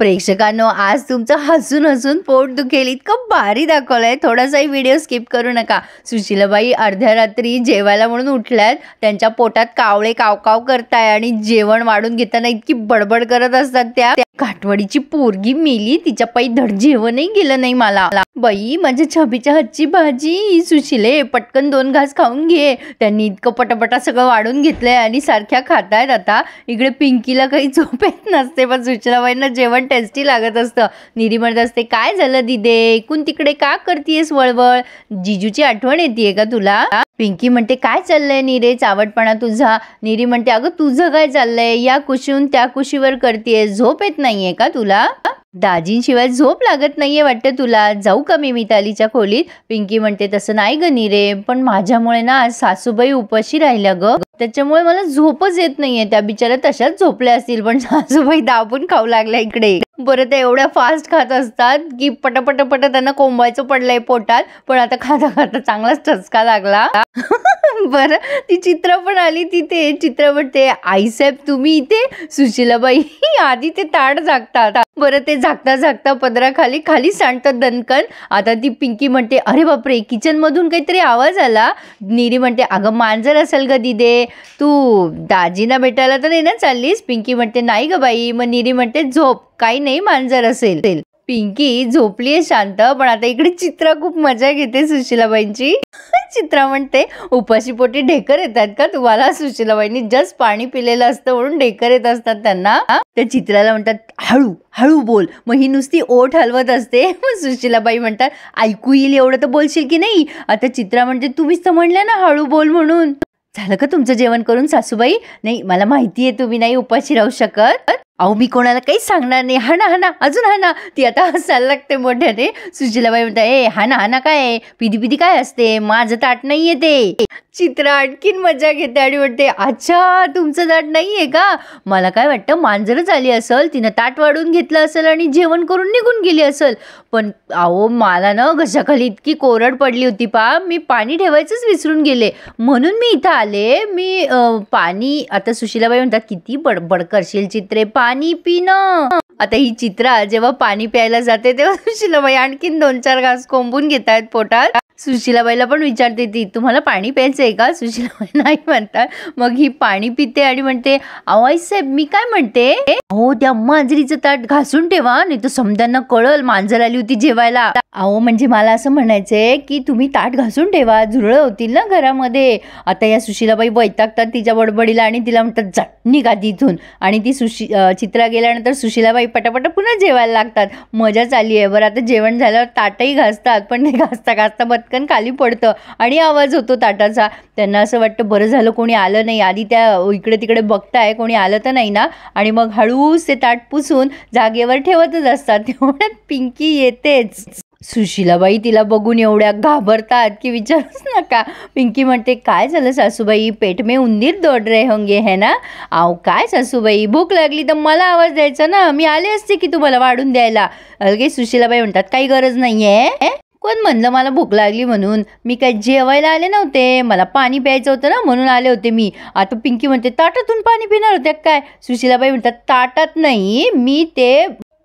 प्रेक्षकांनो, आज तुमचं हसून हसून पोट दुखेल इतकं भारी दाखवलंय. थोडासाही व्हिडिओ स्किप करू नका. सुशीलाबाई अर्ध्या रात्री जेवायला म्हणून उठल्यात. त्यांच्या पोटात कावळे कावकाव करताय आणि जेवण वाढून घेताना इतकी बडबड करत असतात. त्या काठवडीची पोरगी मेली, तिच्या पायी धड जेवणही गेलं नाही मला. बाई, माझ्या छबीच्या हातची भाजी. सुशीले, पटकन 2 घास खाऊन घे. त्यांनी इतकं पटापटा सगळं वाढून घेतलंय आणि सारख्या खातायत. आता इकडे पिंकीला काही झोप येत नसते, पण सुशीलाबाईंना जेवण टेस्टी लागत असतं. निरी म्हणत असते, काय झालं दिदे, एकूण तिकडे का करतीयस वळवळ? जिजूची आठवण येते का तुला? पिंकी म्हणते, काय चाललंय निरे, चावटपणा तुझा. निरी म्हणते, अगं तुझं काय चाललंय, या कुशीहून त्या कुशीवर करतेस, झोप येत नाहीये का तुला? दाजींशिवाय झोप लागत नाहीये वाटतं तुला, जाऊ का मी मितालीच्या खोलीत? पिंकी म्हणते, तसं नाही ग निरे, पण माझ्यामुळे ना सासूबाई उपाशी राहिल्या ग, त्याच्यामुळे मला झोपच येत नाहीये. त्या बिचाऱ्या तशाच झोपल्या असतील, पण सासूबाई दाबून खाऊ लागल्या इकडे. बरं, ते एवढ्या फास्ट खात असतात की पटापट त्यांना कोंबायचं पडलंय पोटात, पण आता खाता खाता चांगलाच ठसका लागला. बरं, ती चित्र पण आली तिथे. चित्र म्हणते, आईसाहेब तुम्ही इथे? सुशीलाबाई आधी ते ताट झाकतात. बरं, ते झाकता झाकता पदराखाली खाली सांडतात दणकन. आता ती पिंकी म्हणते, अरे बापरे, किचन मधून काहीतरी आवाज आला. निरी म्हणते, अगं मांजर असेल ग दिदे, तू दाजीना भेटायला तर नाही ना चाललीस? पिंकी म्हणते, नाही ग बाई. मग निरी म्हणते, झोप, काही नाही, मांजर असेल. पिंकी झोपलीये शांत, पण आता इकडे चित्रा खूप मजा घेते सुशीलाबाईंची. चित्रा म्हणते, उपाशी पोटी ढेकर येतात का तुम्हाला? सुशीलाबाईंनी जस्ट पाणी पिलेलं असतं म्हणून ढेकर येत असतात त्यांना. त्या चित्राला म्हणतात, हळू हळू बोल. मग ही नुसती ओठ हलवत असते. मग सुशीलाबाई म्हणतात, ऐकू येईल एवढं तर बोलशील की नाही? आता चित्रा म्हणते, तुम्हीच तर म्हणल्या ना हळू बोल म्हणून. झालं का तुमचं जेवण करून सासूबाई? नाही, मला माहितीये तुम्ही नाही उपाशी राहू शकत. अहो, मी कोणाला काहीच सांगणार नाही. हाना अजून हाना. ती आता हसायला लागते मोठ्याने. सुशीलाबाई म्हणतात, ए हाना काय, पिदी काय असते, माझं ताट नाहीये ते. चित्रा आणखीन मजा घेते आणि म्हणते, अच्छा तुमचं ताट नाहीये का? मला काय वाटतं मांजरच आली असेल, तिनं ताट वाढून घेतलं असेल आणि जेवण करून निघून गेली असेल. पण अहो, मला ना घशाखाली इतकी कोरड पडली होती मी पाणी ठेवायचंच विसरून गेले, म्हणून मी इथं आले. मी पाणी. आता सुशीलाबाई म्हणतात, किती बडबड करशील चित्रे, पाणी पिणं. आता ही चित्रा जेव्हा पाणी प्यायला जाते तेव्हा सुशीलाबाई आणखीन 2-4 घास कोंबून घेतायत पोटात. सुशीलाबाईला पण विचारते ती, तुम्हाला पाणी प्यायचंय का? सुशीलाबाई नाही म्हणतात. मग ही पाणी पिते आणि म्हणते, अहो आईसाहेब मी काय म्हणते, हो त्या मांजरीचं ताट घासून ठेवा, नाही तर समद्यांना कळल मांजर आली होती जेवायला. अहो म्हणजे मला असं म्हणायचंय की तुम्ही ताट घासून ठेवा, झुरळ होतील ना घरामध्ये. आता या सुशीलाबाई वैतागतात तिच्या बडबडीला आणि तिला म्हणतात, जा निघा तिथून. आणि ती चित्रा गेल्यानंतर सुशीलाबाई पटापट पुन्हा जेवायला लागतात. मजा चालली आहे. बरं, आता जेवण झाल्यावर ताटही घासतात, पण ते घासता घासता बटकन खाली पडतं आणि आवाज होतो ताटाचा. त्यांना असं वाटतं, बरं झालं कोणी आलं नाही. आधी त्या इकडे तिकडे बघताय कोणी आलं तर नाही ना, आणि मग हळूच ते ताट पुसून जागेवर ठेवतच असतात. तेवढ्यात पिंकी येतेच. सुशीलाबाई तिला बघून एवढ्या घाबरतात की विचारूच नका. पिंकी म्हणते, काय झालं सासूबाई, पेट में उंदीर दौड़ रहे होंगे है ना? आव काय सासूबाई, भूक लागली तर मला आवाज द्यायचा ना, मी आले असते की तुम्हाला वाढून द्यायला. अलगे सुशीलाबाई म्हणतात, काही गरज नाहीये. कोण म्हणलं मला भूक लागली म्हणून? मी काय जेवायला आले नव्हते, मला पाणी प्यायचं होतं ना म्हणून आले होते मी. आता पिंकी म्हणते, ताटातून पाणी पिणार होत्या काय? सुशीलाबाई म्हणतात, ताटात नाही,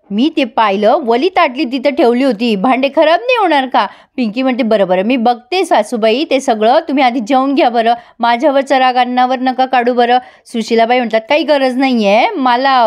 मी ते पाहिलं, वली ताटली तिथं ठेवली होती, भांडे खराब नाही होणार का? पिंकी म्हणते, बरं मी बघते सासूबाई ते सगळं, तुम्ही आधी जेवून घ्या बरं, माझ्यावरचा राग अन्नावर नका काढू बरं. सुशीलाबाई म्हणतात, काही गरज नाहीये, मला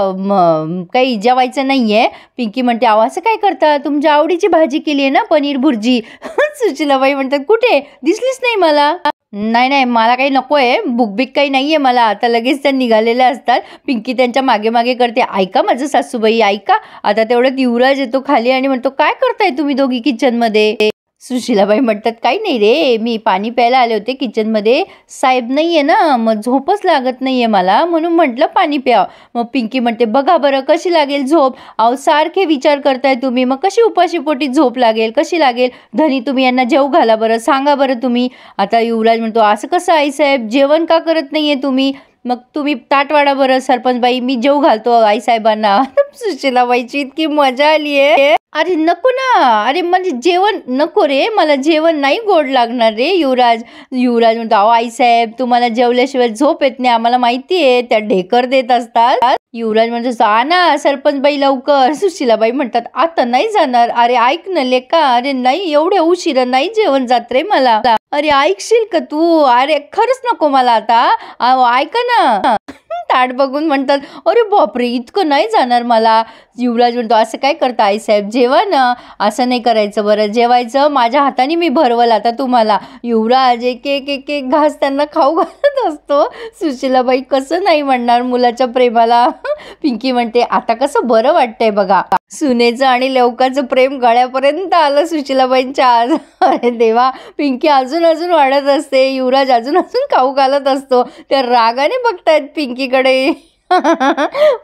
काही जेवायचं नाहीये. पिंकी म्हणते, अहो असं काय करता, तुमच्या आवडीची भाजी केली आहे ना, पनीर भुर्जी. सुशीलाबाई म्हणतात, कुठे दिसलीच नाही मला. नाही मला काही नको आहे, बुकबिक काही नाहीये मला. आता लगेच त्या निघालेल्या असतात. पिंकी त्यांच्या मागे मागे करते, ऐका माझं सासूबाई ऐका. आता तेवढ्यात युवराज येतो खाली आणि म्हणतो, काय करताय तुम्ही दोघी किचनमध्ये? सुशीलाबाई म्हणतात, काही नाही रे, मी पाणी प्यायला आले होते किचनमध्ये, साहेब नाहीये ना, मग झोपच लागत नाहीये मला, म्हणून म्हटलं पाणी प्याव. मग पिंकी म्हणते, बघा बरं कशी लागेल झोप. अहो सारखे विचार करताय तुम्ही, मग कशी उपाशी पोटी झोप लागेल, कशी लागेल? धनी तुम्ही यांना जेवू घाला बरं, सांगा बरं तुम्ही. आता युवराज म्हणतो, असं कसं आईसाहेब, जेवण का करत नाहीये तुम्ही? मग तुम्ही ताट वाढा बरं सरपंचबाई, मी जेवू घालतो आईसाहेबांना. सुशीलाबाईची इतकी मजा आली आहे. अरे नको ना, अरे म्हणजे जेवण नको रे, मला जेवण नाही गोड लागणार रे. युवराज युवराज म्हणतो, अहो आईसाहेब तुम्हाला जेवल्याशिवाय झोप येत नाही, आम्हाला माहिती आहे, त्या ढेकर देत असतात. युवराज म्हणतो, जा ना सरपंच बाई लवकर. सुशीलाबाई म्हणतात, आता नाही जाणार. अरे ऐक ना लेका, अरे नाही एवढ्या उशिरा नाही जेवण जात रे मला. अरे ऐकशील का तू, अरे खरंच नको मला आता, ऐका ना. ताट बघून म्हणतात, अरे बापरे इतकं नाही जाणार मला. युवराज म्हणतो, असं काय करता आईसाहेब, जेवा ना. असं नाही करायचं बरं, जेवायचं माझ्या हाताने मी भरवल आता तुम्हाला. युवराज एक एक एक एक घास त्यांना खाऊ घालत असतो. सुशीलाबाई कसं नाही म्हणणार मुलाच्या प्रेमाला. पिंकी म्हणते, आता कसं बरं वाटतंय बघा. सुनेचं आणि लवकाचं प्रेम गळ्यापर्यंत आलं सुशीलाबाईंच्या आज. अरे देवा. पिंकी अजून अजून वाढत असते, युवराज अजून अजून खाऊ घालत असतो. त्या रागाने बघतायत पिंकीकडे.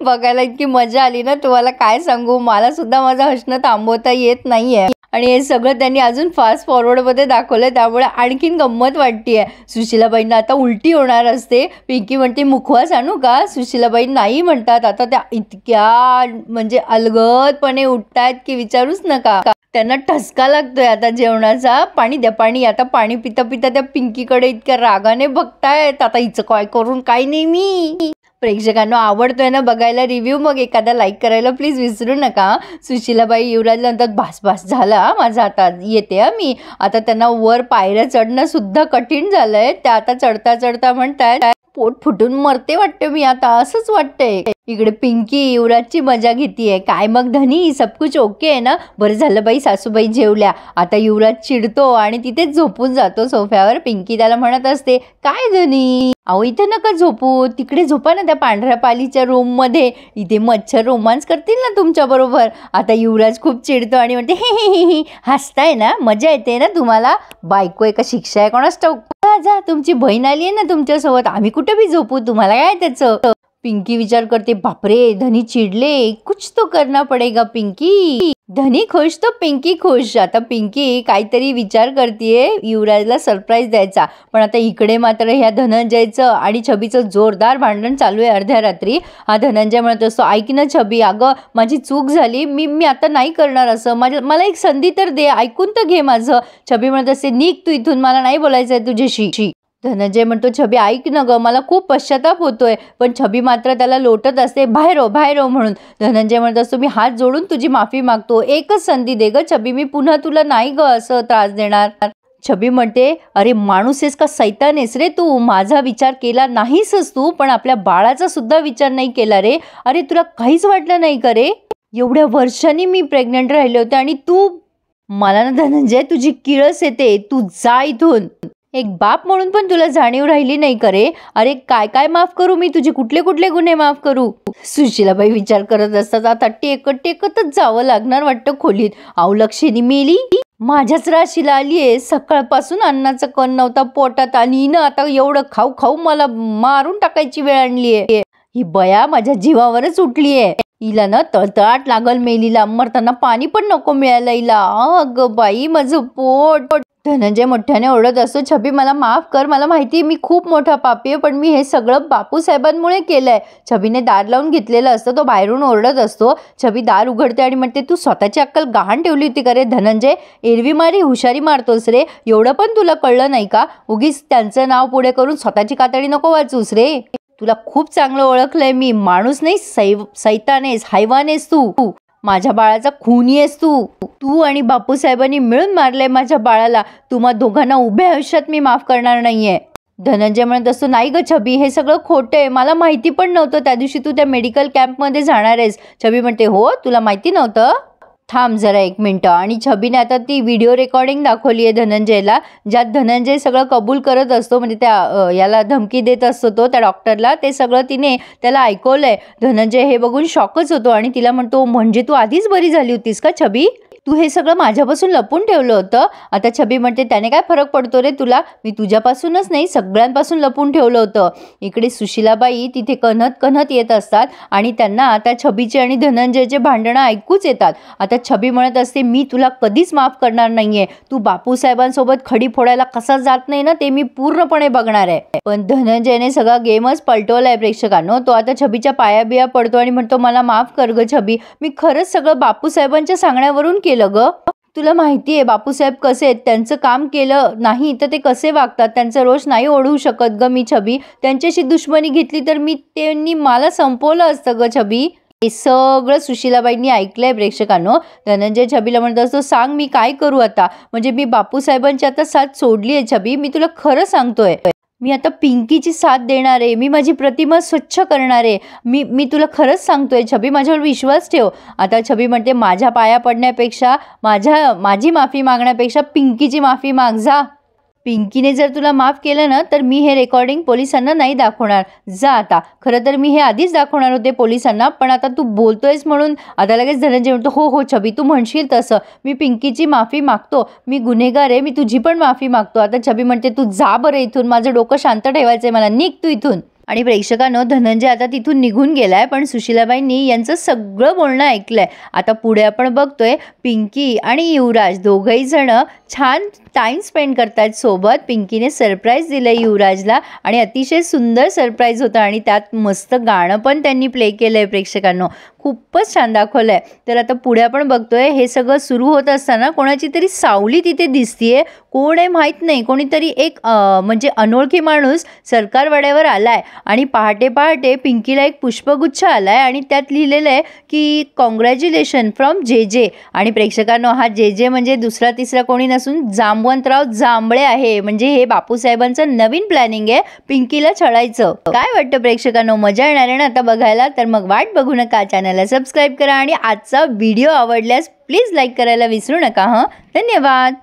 बघायला इतकी मजा आली ना, तुम्हाला काय सांगू, मला सुद्धा माझं हसणं थांबवता येत नाहीये. आणि हे सगळं त्यांनी अजून फास्ट फॉरवर्डमध्ये दाखवलंय, त्यामुळे आणखीन गंमत वाटतीये. सुशीलाबाईंना आता उलटी होणार असते. पिंकी म्हणते, मुखवास आणू का. सुशीलाबाई नाही म्हणतात. आता त्या इतक्या म्हणजे अलगदपणे उठतायत की विचारूच नका. त्यांना ठसका लागतोय आता जेवणाचा. पाणी द्या पाणी. आता पाणी पिता पिता त्या पिंकीकडे इतक्या रागाने बघतायत. आता हिचं काय करून काय नाही मी. प्रेक्षकांना आवडतोय ना बघायला रिव्ह्यू, मग एखादा लाईक करायला प्लीज विसरू नका. सुशीलाबाई युवराजला म्हणतात, भास भास झाला माझा, आता येते मी. आता त्यांना वर पायऱ्या चढणं सुद्धा कठीण झालंय. त्या आता चढता चढता म्हणतात, पोट फुटून मरते वाटते मी आता, असंच वाटतंय. इकडे पिंकी युवराजची मजा घेतीये. काय मग धनी, सब कुछ ओके आहे ना. बरं झालं बाई सासूबाई जेवल्या. आता युवराज चिडतो आणि तिथेच झोपून जातो सोफ्यावर. पिंकी त्याला म्हणत असते, काय धनी, अहो इथे नका झोपू, तिकडे झोपा ना त्या पांढऱ्या पालीच्या रूम मध्ये, इथे मच्छर रोमांस करतील ना तुमच्या बरोबर. आता युवराज खूप चिडतो आणि म्हणते, हे हसताय ना, मजा येते ना तुम्हाला. बायको आहे का शिक्षा आहे कोणास ठाऊक. जा, तुमची बहीण आली आहे ना तुमच्यासोबत, आम्ही कुठे बी झोपू, तुम्हाला काय त्याचं. पिंकी विचार करते, बापरे धनी चिडले, कुछ तो करना पडेगा पिंकी. धनी खुश तो पिंकी खुश. आता पिंकी काहीतरी विचार करतेय युवराजला सरप्राईज द्यायचा. पण आता इकडे मात्र ह्या धनंजयचं आणि छबीचं जोरदार भांडण चालू आहे अर्ध्या रात्री. हा धनंजय म्हणत असतो, ऐक ना छबी, अगं माझी चूक झाली, मी आता नाही करणार असं, मला एक संधी तर दे, ऐकून तर घे माझं. छबी म्हणत असते, निघ तू इथून, मला नाही बोलायचंय तुझ्याशी. धनंजय म्हणतो, छबी ऐक ना ग, मला खूप पश्चाताप होतोय. पण छबी मात्र त्याला लोटत असते, बाहेर हो म्हणून. धनंजय म्हणत असतो, मी हात जोडून तुझी माफी मागतो, एकच संधी दे ग छबी, मी पुन्हा तुला नाही ग असं त्रास देणार. छबी म्हणते, अरे माणूस आहेस का सैतान आहेस रे तू, माझा विचार केला नाहीसच तू, पण आपल्या बाळाचा सुद्धा विचार नाही केला रे. अरे तुला काहीच वाटलं नाही का रे, एवढ्या वर्षांनी मी प्रेग्नंट राहिले होते आणि तू. मला ना धनंजय तुझी किळस येते, तू जा इथून. एक बाप म्हणून पण तुला जाणीव राहिली नाही करे. अरे काय काय माफ करू मी, तुझे कुठले कुठले गुन्हे माफ करू. सुशीलाबाई विचार करत असतात, आता टेकतच जावं लागणार वाटतं खोलीत. अहो लक्ष्मी मेली, माझ्याच राशीला आलीये, सकाळपासून अन्नाचा कण नव्हता पोटात आणि हिनं आता एवढं खाऊ खाऊ मला मारून टाकायची वेळ आणलीये. ही बया माझ्या जीवावरच उठलीये. हिला ना तळतळाट लागल मेलीला, मरताना पाणी पण नको मिळालं हिला. अगं बाई माझं पोट. धनंजय मोठ्याने ओरडत असतो, छबी मला माफ कर, मला माहिती मी खूप मोठा पापी आहे, पण मी हे सगळं बापूसाहेबांमुळे केलंय. छबीने दार लावून घेतलेलं असतं, तो बाहेरून ओरडत असतो. छबी दार उघडते आणि म्हणते, तू स्वतःची अक्कल गहाण ठेवली होती का रे धनंजय, एरवी मारी हुशारी मारतोस रे, एवढं पण तुला कळलं नाही का. उगीच त्यांचं नाव पुढे करून स्वतःची कातडी नको वाचूस रे. तुला खूप चांगलं ओळखलंय मी, माणूस नाही सैतान आहेस, हैवान आहेस तू. माझ्या बाळाचा खूनी आहेस तू आणि बापूसाहेबांनी मिळून मारलंय माझ्या बाळाला. तुम्हा दोघांना उभ्या आयुष्यात मी माफ करणार नाहीये. धनंजय म्हणत असतो, नाही ग छबी, हे सगळं खोटं आहे, मला माहिती पण नव्हतं त्या दिवशी तू त्या मेडिकल कॅम्पमध्ये जाणार आहेस. छबी म्हणते, हो तुला माहिती नव्हतं, थांब जरा एक मिनटं. आणि छबीने आता ती व्हिडिओ रेकॉर्डिंग दाखवली आहे धनंजयला, ज्यात धनंजय सगळं कबूल करत असतो, म्हणजे त्या याला धमकी देत असतो तो त्या डॉक्टरला, ते सगळं तिने त्याला ऐकवलंय. धनंजय हे बघून शॉकच होतो आणि तिला म्हणतो, म्हणजे तू आधीच बरी झाली होतीस का छबी. तू हे सगळं माझ्यापासून लपून ठेवलं होतं. आता छबी म्हणते त्याने काय फरक पडतो रे तुला, मी तुझ्यापासूनच नाही सगळ्यांपासून लपून ठेवलं होतं. इकडे सुशीलाबाई तिथे कणत कणत येत असतात आणि त्यांना आता छबीचे आणि धनंजयचे भांडणं ऐकूच येतात. आता छबी म्हणत असते मी तुला कधीच माफ करणार नाहीये, तू बापूसाहेबांसोबत खडी फोडायला कसा जात नाही ना ते मी पूर्णपणे बघणार आहे. पण धनंजयने सगळा गेमच पलटवलाय प्रेक्षकांनो. तो आता छबीच्या पाया बिया पडतो आणि म्हणतो मला माफ कर ग छबी, मी खरंच सगळं बापूसाहेबांच्या सांगण्यावरून केलं ग. तुला माहिती आहे बापूसाहेब कसे आहेत, त्यांचं काम केलं नाही तर ते कसे वागतात, त्यांचा रोष नाही ओढवू शकत ग मी छबी. त्यांच्याशी दुश्मनी घेतली तर त्यांनी मला संपवलं असतं ग छबी. हे सगळं सुशीलाबाईंनी ऐकलंय प्रेक्षकांनो. धनंजय छबीला म्हणत असतो सांग मी काय करू आता, म्हणजे मी बापूसाहेबांची आता साथ सोडली आहे छबी, मी तुला खरं सांगतोय. मी आता पिंकीची साथ देणार आहे, मी माझी प्रतिमा स्वच्छ करणार आहे, मी तुला खरंच सांगतोय छबी, माझ्यावर विश्वास ठेव. आता छबी म्हणते माझ्या पाया पडण्यापेक्षा माझी माफी मागण्यापेक्षा पिंकीची माफी माग जा. पिंकीने जर तुला माफ केलं ना तर मी हे रेकॉर्डिंग पोलिसांना नाही दाखवणार, जा आता. खरं तर मी हे आधीच दाखवणार होते पोलिसांना, पण आता तू बोलतोयस म्हणून आता लगेच धनंजय म्हणतो हो हो छबी तू म्हणशील तसं, मी पिंकीची माफी मागतो, मी गुन्हेगार आहे, मी तुझी पण माफी मागतो. आता छबी म्हणते तू जा बरं इथून, माझं डोकं शांत ठेवायचंय मला, निघ तू इथून. आणि प्रेक्षकांनो धनंजय आता तिथून निघून गेलाय, पण सुशीलाबाईंनी यांचं सगळं बोलणं ऐकलंय. आता पुढे आपण बघतोय पिंकी आणि युवराज दोघंही जण छान टाइम स्पेंड करतायत सोबत. पिंकीने सरप्राईज दिलं युवराजला आणि अतिशय सुंदर सरप्राईज होतं आणि त्यात मस्त गाणं पण त्यांनी प्ले केलंय प्रेक्षकांनो, खूपच छान दाखवलंय. तर आता पुढे आपण बघतोय हे सगळं सुरू होत असताना कोणाची तरी सावली तिथे दिसतीये, कोण आहे माहीत नाही, कोणीतरी एक म्हणजे अनोळखी माणूस सरकारवाड्यावर आलाय आणि पहाटे पहाटे पिंकीला एक पुष्पगुच्छ आलाय आणि त्यात लिहिलेलं आहे की कॉंग्रॅच्युलेशन फ्रॉम जे जे. आणि प्रेक्षकांनो हा जे जे म्हणजे दुसरा तिसरा कोणी नसून जांबवंतराव जांभळे आहे, म्हणजे हे बापूसाहेबांचं नवीन प्लॅनिंग आहे पिंकीला छळायचं. काय वाटतं प्रेक्षकांनो, मजा येणार आहे ना आता बघायला? तर मग वाट बघू नका, चॅनलला सबस्क्राईब करा आणि आजचा व्हिडिओ आवडल्यास प्लीज लाईक करायला विसरू नका. धन्यवाद.